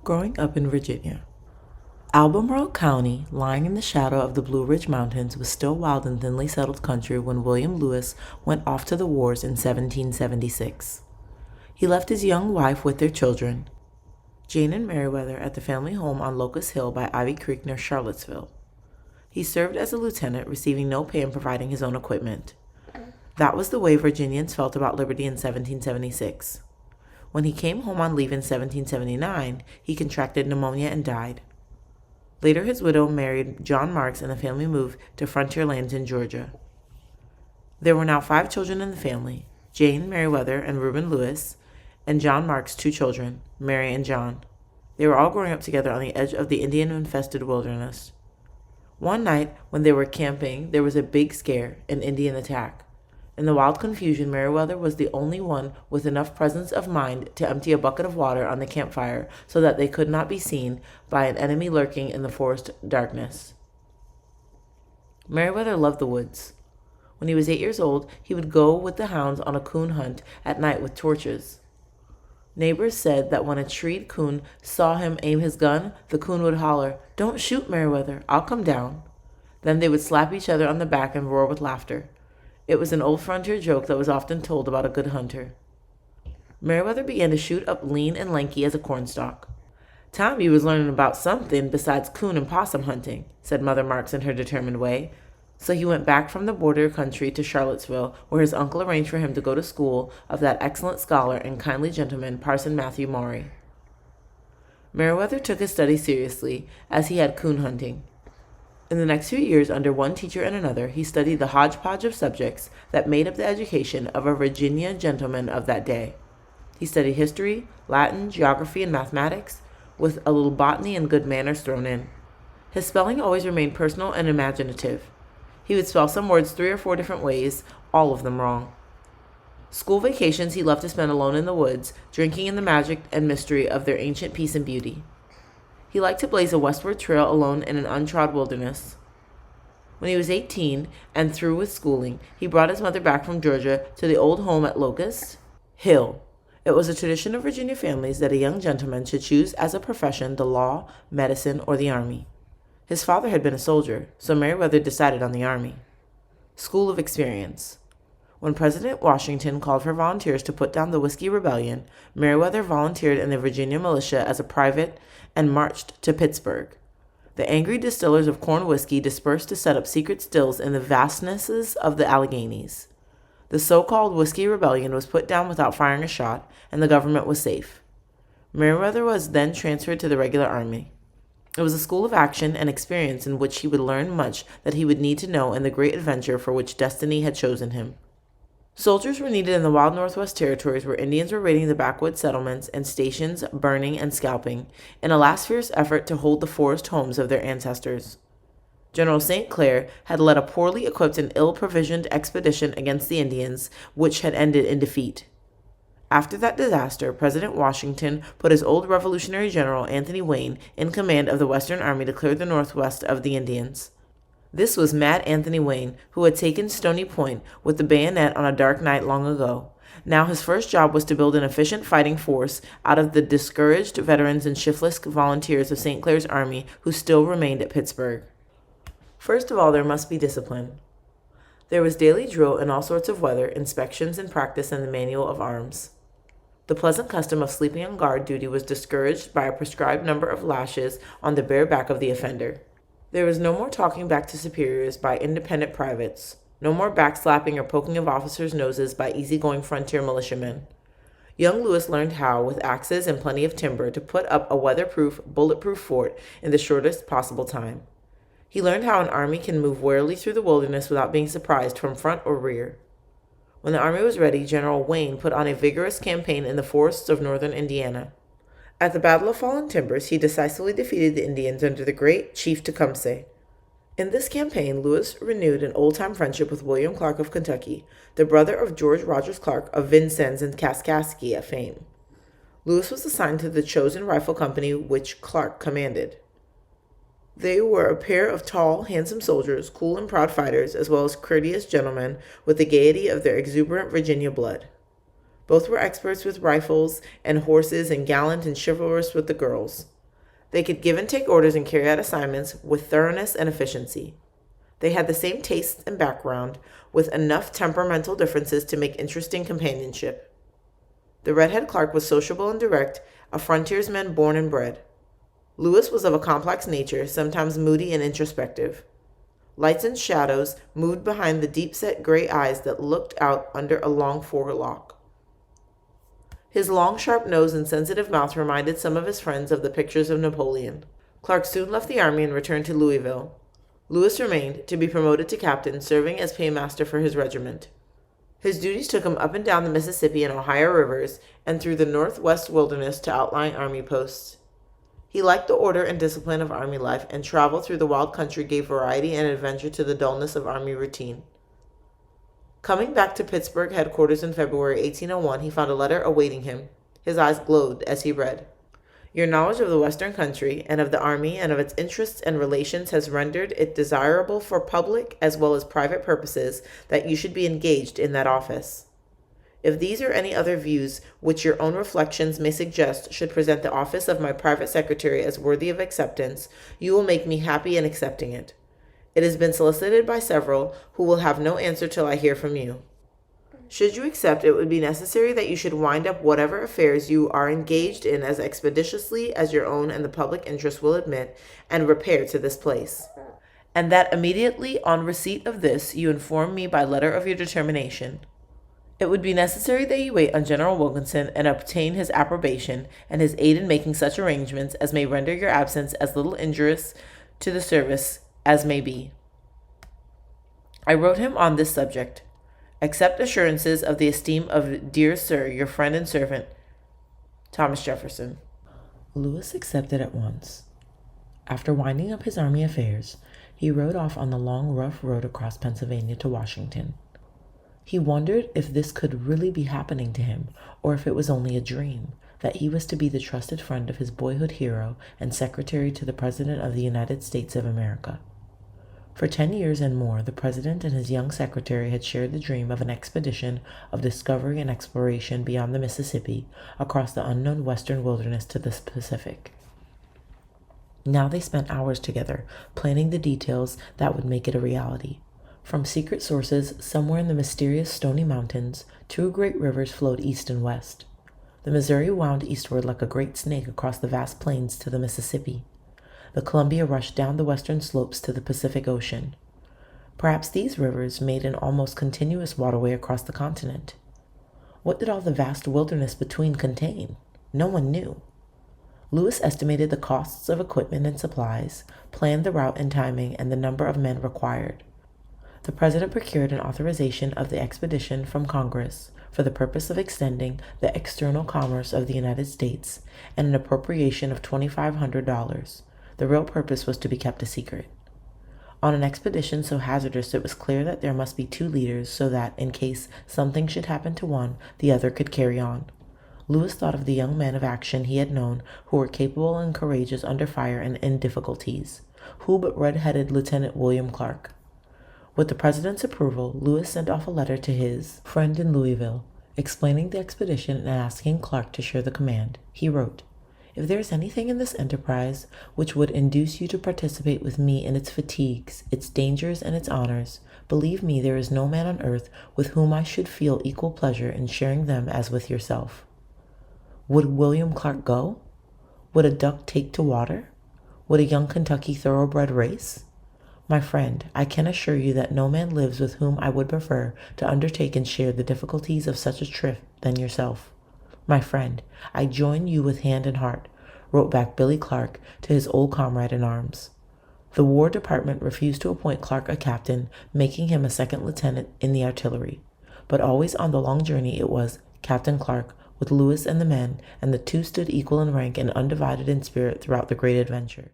Growing up in Virginia. Albemarle County, lying in the shadow of the Blue Ridge Mountains, was still wild and thinly settled country when William Lewis went off to the wars in 1776. He left his young wife with their children, Jane and Meriwether, at the family home on Locust Hill by Ivy Creek near Charlottesville. He served as a lieutenant, receiving no pay and providing his own equipment. That was the way Virginians felt about liberty in 1776. When he came home on leave in 1779, he contracted pneumonia and died. Later, his widow married John Marks and the family moved to frontier lands in Georgia. There were now 5 children in the family: Jane, Meriwether, and Reuben Lewis, and John Marks' 2 children, Mary and John. They were all growing up together on the edge of the Indian-infested wilderness. One night, when they were camping, there was a big scare, an Indian attack. In the wild confusion, Meriwether was the only one with enough presence of mind to empty a bucket of water on the campfire so that they could not be seen by an enemy lurking in the forest darkness. Meriwether loved the woods. When he was 8 years old, he would go with the hounds on a coon hunt at night with torches. Neighbors said that when a treed coon saw him aim his gun, the coon would holler, "Don't shoot, Meriwether, I'll come down." Then they would slap each other on the back and roar with laughter. It was an old frontier joke that was often told about a good hunter. Meriwether began to shoot up lean and lanky as a cornstalk. Tommy was learning about something besides coon and possum hunting, said Mother Marks in her determined way. So he went back from the border country to Charlottesville, where his uncle arranged for him to go to school of that excellent scholar and kindly gentleman, Parson Matthew Maury. Meriwether took his studies seriously, as he had coon hunting. In the next few years, under one teacher and another, he studied the hodgepodge of subjects that made up the education of a Virginia gentleman of that day. He studied history, Latin, geography, and mathematics, with a little botany and good manners thrown in. His spelling always remained personal and imaginative. He would spell some words 3 or 4 different ways, all of them wrong. School vacations he loved to spend alone in the woods, drinking in the magic and mystery of their ancient peace and beauty. He liked to blaze a westward trail alone in an untrod wilderness. When he was 18 and through with schooling, he brought his mother back from Georgia to the old home at Locust Hill. It was a tradition of Virginia families that a young gentleman should choose as a profession the law, medicine, or the army. His father had been a soldier, so Meriwether decided on the army. School of Experience. When President Washington called for volunteers to put down the Whiskey Rebellion, Meriwether volunteered in the Virginia militia as a private and marched to Pittsburgh. The angry distillers of corn whiskey dispersed to set up secret stills in the vastnesses of the Alleghanies. The so-called Whiskey Rebellion was put down without firing a shot, and the government was safe. Meriwether was then transferred to the regular army. It was a school of action and experience in which he would learn much that he would need to know in the great adventure for which destiny had chosen him. Soldiers were needed in the wild Northwest Territories where Indians were raiding the backwoods settlements and stations, burning and scalping, in a last fierce effort to hold the forest homes of their ancestors. General St. Clair had led a poorly equipped and ill-provisioned expedition against the Indians, which had ended in defeat. After that disaster, President Washington put his old Revolutionary General Anthony Wayne in command of the Western Army to clear the Northwest of the Indians. This was Mad Anthony Wayne, who had taken Stony Point with the bayonet on a dark night long ago. Now his first job was to build an efficient fighting force out of the discouraged veterans and shiftless volunteers of St. Clair's army who still remained at Pittsburgh. First of all, there must be discipline. There was daily drill in all sorts of weather, inspections and practice in the manual of arms. The pleasant custom of sleeping on guard duty was discouraged by a prescribed number of lashes on the bare back of the offender. There was no more talking back to superiors by independent privates, no more backslapping or poking of officers' noses by easygoing frontier militiamen. Young Lewis learned how, with axes and plenty of timber, to put up a weatherproof, bulletproof fort in the shortest possible time. He learned how an army can move warily through the wilderness without being surprised from front or rear. When the army was ready, General Wayne put on a vigorous campaign in the forests of northern Indiana. At the Battle of Fallen Timbers, he decisively defeated the Indians under the great Chief Tecumseh. In this campaign, Lewis renewed an old-time friendship with William Clark of Kentucky, the brother of George Rogers Clark of Vincennes and Kaskaskia fame. Lewis was assigned to the chosen rifle company which Clark commanded. They were a pair of tall, handsome soldiers, cool and proud fighters, as well as courteous gentlemen with the gaiety of their exuberant Virginia blood. Both were experts with rifles and horses and gallant and chivalrous with the girls. They could give and take orders and carry out assignments with thoroughness and efficiency. They had the same tastes and background, with enough temperamental differences to make interesting companionship. The redhead Clark was sociable and direct, a frontiersman born and bred. Lewis was of a complex nature, sometimes moody and introspective. Lights and shadows moved behind the deep-set gray eyes that looked out under a long forelock. His long, sharp nose and sensitive mouth reminded some of his friends of the pictures of Napoleon. Clark soon left the army and returned to Louisville. Lewis remained, to be promoted to captain, serving as paymaster for his regiment. His duties took him up and down the Mississippi and Ohio rivers and through the Northwest wilderness to outlying army posts. He liked the order and discipline of army life, and travel through the wild country gave variety and adventure to the dullness of army routine. Coming back to Pittsburgh headquarters in February 1801, he found a letter awaiting him. His eyes glowed as he read. Your knowledge of the Western country and of the Army and of its interests and relations has rendered it desirable for public as well as private purposes that you should be engaged in that office. If these or any other views which your own reflections may suggest should present the office of my private secretary as worthy of acceptance, you will make me happy in accepting it. It has been solicited by several, who will have no answer till I hear from you. Should you accept, it would be necessary that you should wind up whatever affairs you are engaged in as expeditiously as your own and the public interest will admit, and repair to this place. And that immediately on receipt of this you inform me by letter of your determination. It would be necessary that you wait on General Wilkinson and obtain his approbation and his aid in making such arrangements as may render your absence as little injurious to the service as may be. I wrote him on this subject. Accept assurances of the esteem of dear sir, your friend and servant, Thomas Jefferson. Lewis accepted at once. After winding up his army affairs, he rode off on the long, rough road across Pennsylvania to Washington. He wondered if this could really be happening to him, or if it was only a dream, that he was to be the trusted friend of his boyhood hero and secretary to the President of the United States of America. For 10 years and more, the president and his young secretary had shared the dream of an expedition of discovery and exploration beyond the Mississippi, across the unknown western wilderness to the Pacific. Now they spent hours together, planning the details that would make it a reality. From secret sources somewhere in the mysterious Stony Mountains, two great rivers flowed east and west. The Missouri wound eastward like a great snake across the vast plains to the Mississippi. The Columbia rushed down the western slopes to the Pacific Ocean. Perhaps these rivers made an almost continuous waterway across the continent. What did all the vast wilderness between contain? No one knew. Lewis estimated the costs of equipment and supplies, planned the route and timing, and the number of men required. The president procured an authorization of the expedition from Congress for the purpose of extending the external commerce of the United States, and an appropriation of $2,500. The real purpose was to be kept a secret. On an expedition so hazardous, it was clear that there must be two leaders so that, in case something should happen to one, the other could carry on. Lewis thought of the young men of action he had known who were capable and courageous under fire and in difficulties. Who but red-headed Lieutenant William Clark? With the president's approval, Lewis sent off a letter to his friend in Louisville, explaining the expedition and asking Clark to share the command. He wrote, If there is anything in this enterprise which would induce you to participate with me in its fatigues, its dangers, and its honors, believe me there is no man on earth with whom I should feel equal pleasure in sharing them as with yourself. Would William Clark go? Would a duck take to water? Would a young Kentucky thoroughbred race? My friend, I can assure you that no man lives with whom I would prefer to undertake and share the difficulties of such a trip than yourself. My friend, I join you with hand and heart, wrote back Billy Clark to his old comrade in arms. The War Department refused to appoint Clark a captain, making him a second lieutenant in the artillery. But always on the long journey it was Captain Clark with Lewis and the men, and the two stood equal in rank and undivided in spirit throughout the great adventure.